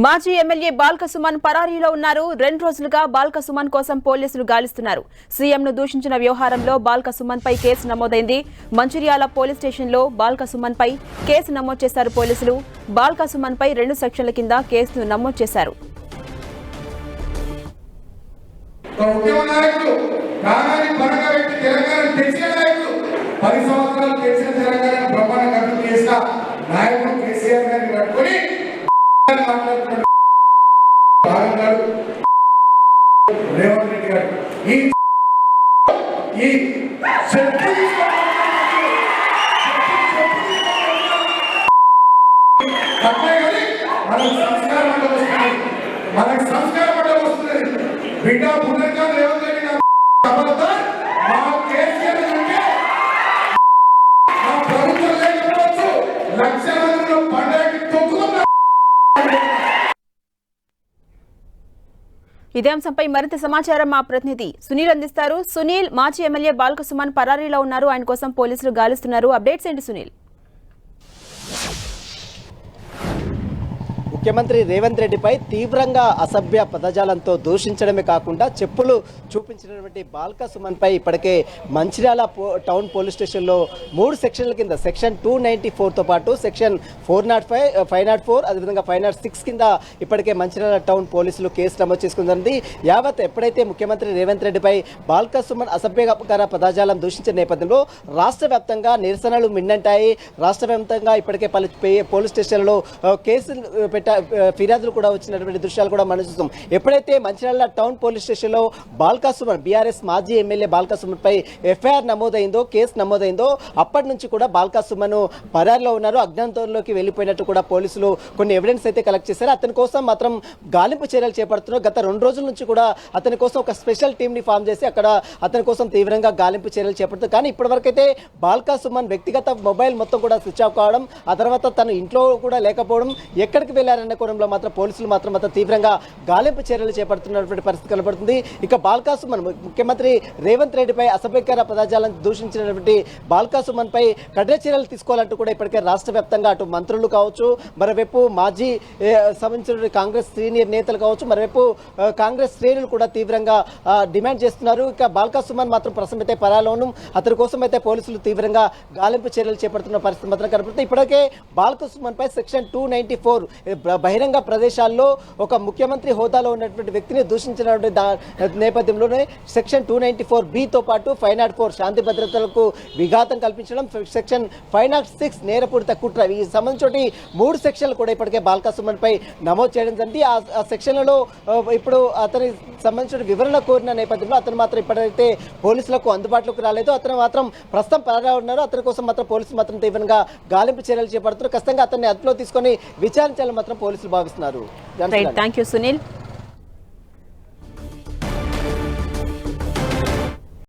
మాజీ ఎమ్మెల్యే బాల్క సుమన్ పరారీలో ఉన్నారు. 2 రోజులుగా బాల్క సుమన్ కోసం పోలీసులు గాలిస్తున్నారు. సీఎంను దూషించిన వ్యవహారంలో బాల్క సుమన్ పై కేసు నమోదైంది. మంచిర్యాల పోలీస్ స్టేషన్లో బాల్క సుమన్ పై కేసు నమోదు చేశారు పోలీసులు. బాల్క సుమన్ పై 2 సెక్షన్ల కింద కేసును నమోదు చేశారు. రేవంత్ రెడ్డి గారు మనకు సంస్కారం అంటే వస్తుంది బిడ్డ పునర్గా రేవంత్ రెడ్డి గారు మా కేసీఆర్ అంటే మా ప్రభుత్వం లేకపోవచ్చు లక్షల మందిలో పండగకి తొక్కుతున్నారు. ఇదే అంశంపై మరింత సమాచారం మా ప్రతినిధి సునీల్ అందిస్తారు. సునీల్, మాజీ ఎమ్మెల్యే బాల్క సుమన్ పరారీలో ఉన్నారు. ఆయన కోసం పోలీసులు గాలిస్తున్నారు. అప్డేట్స్ ఏంటి సునీల్? ముఖ్యమంత్రి రేవంత్ రెడ్డిపై తీవ్రంగా అసభ్య పదజాలంతో దూషించడమే కాకుండా చెప్పులు చూపించినటువంటి బాల్క సుమన్ పై ఇప్పటికే మంచిర్యాల టౌన్ పోలీస్ స్టేషన్లో 3 సెక్షన్ల కింద సెక్షన్ 294తో పాటు సెక్షన్ 405, 504 అదేవిధంగా 506 కింద ఇప్పటికే మంచిర్యాల టౌన్ పోలీసులు కేసు నమోదు చేసుకుంది. యావత్ ఎప్పుడైతే ముఖ్యమంత్రి రేవంత్ రెడ్డిపై బాల్క సుమన్ అసభ్యకర పదజాలం దూషించిన నేపథ్యంలో రాష్ట్ర వ్యాప్తంగా నిరసనలు మిన్నంటాయి. రాష్ట్ర వ్యాప్తంగా ఇప్పటికే పలు పోలీస్ స్టేషన్లలో కేసులు ఫిర్యాదులు కూడా వచ్చినటువంటి దృశ్యాలు కూడా మనం చూస్తాం. ఎప్పుడైతే మంచిర్యాల టౌన్ పోలీస్ స్టేషన్లో బాల్క సుమన్ బీఆర్ఎస్ మాజీ ఎమ్మెల్యే బాల్క సుమన్ పై ఎఫ్ఐఆర్ నమోదైందో, కేసు నమోదైందో అప్పటి నుంచి కూడా బాల్క సుమన్ పరారిలో ఉన్నారు. అజ్ఞాతంలోకి వెళ్ళిపోయినట్టు కూడా పోలీసులు కొన్ని ఎవిడెన్స్ అయితే కలెక్ట్ చేశారు. అతని కోసం మాత్రం గాలింపు చర్యలు చేపడుతున్నారు. గత 2 రోజుల నుంచి కూడా అతని కోసం ఒక స్పెషల్ టీంని ఫామ్ చేసి అక్కడ అతని కోసం తీవ్రంగా గాలింపు చర్యలు చేపడుతున్నారు. కానీ ఇప్పటివరకైతే బాల్క సుమన్ వ్యక్తిగత మొబైల్ మొత్తం కూడా స్విచ్ ఆఫ్ కావడం, ఆ తర్వాత తను ఇంట్లో కూడా లేకపోవడం, ఎక్కడికి వెళ్ళారన్న కోణంలో మాత్రం పోలీసులు మాత్రం తీవ్రంగా గాలింపు చర్యలు చేపడుతున్నటువంటి పరిస్థితి కనబడుతుంది. ఇక బాల్క సుమన్ ముఖ్యమంత్రి రేవంత్ రెడ్డిపై అసభ్యకర పదజాలను దూషించినటువంటి బాల్క సుమన్ పై కఠిన చర్యలు తీసుకోవాలంటూ కూడా ఇప్పటికే రాష్ట్ర వ్యాప్తంగా అటు మంత్రులు కావచ్చు, మరోవైపు మాజీ సంబంధించిన కాంగ్రెస్ సీనియర్ నేతలు కావచ్చు, మరోవైపు కాంగ్రెస్ శ్రేణులు కూడా తీవ్రంగా డిమాండ్ చేస్తున్నారు. ఇక బాల్క సుమన్ మాత్రం ప్రస్తుతం అయితే పరాలోను అతని కోసం అయితే పోలీసులు తీవ్రంగా గాలింపు చర్యలు చేపడుతున్న పరిస్థితి మాత్రం కనబడుతుంది. ఇప్పటికే బాల్క సుమన్ పై సెక్షన్ 294 బహిరంగ ప్రదేశాల్లో ఒక ముఖ్యమంత్రి హోదాలో ఉన్నటువంటి వ్యక్తిని దూషించినటువంటి నేపథ్యంలోనే సెక్షన్ 294B పాటు 504 శాంతి భద్రతలకు విఘాతం కల్పించడం, సెక్షన్ 506 నేరపూరిత కుట్ర, ఈ సంబంధించి 3 సెక్షన్లు కూడా ఇప్పటికే బాల్క సుమన్ పై నమోదు చేయడం జరిగింది. ఆ సెక్షన్లలో ఇప్పుడు అతని సంబంధించిన వివరణ కోరిన నేపథ్యంలో అతను మాత్రం ఇప్పటికైతే పోలీసులకు అందుబాటులోకి రాలేదు. అతను మాత్రం ప్రస్తుతం పరారీలో ఉన్నారు. అతని కోసం మాత్రం పోలీసులు మాత్రం తీవ్రంగా గాలింపు చర్యలు చేపడుతున్నారు. ఖచ్చితంగా అతన్ని అదుపులో తీసుకొని విచారించాలని మాత్రం పోలీసులు భావిస్తున్నారు. థాంక్యూ సునీల్.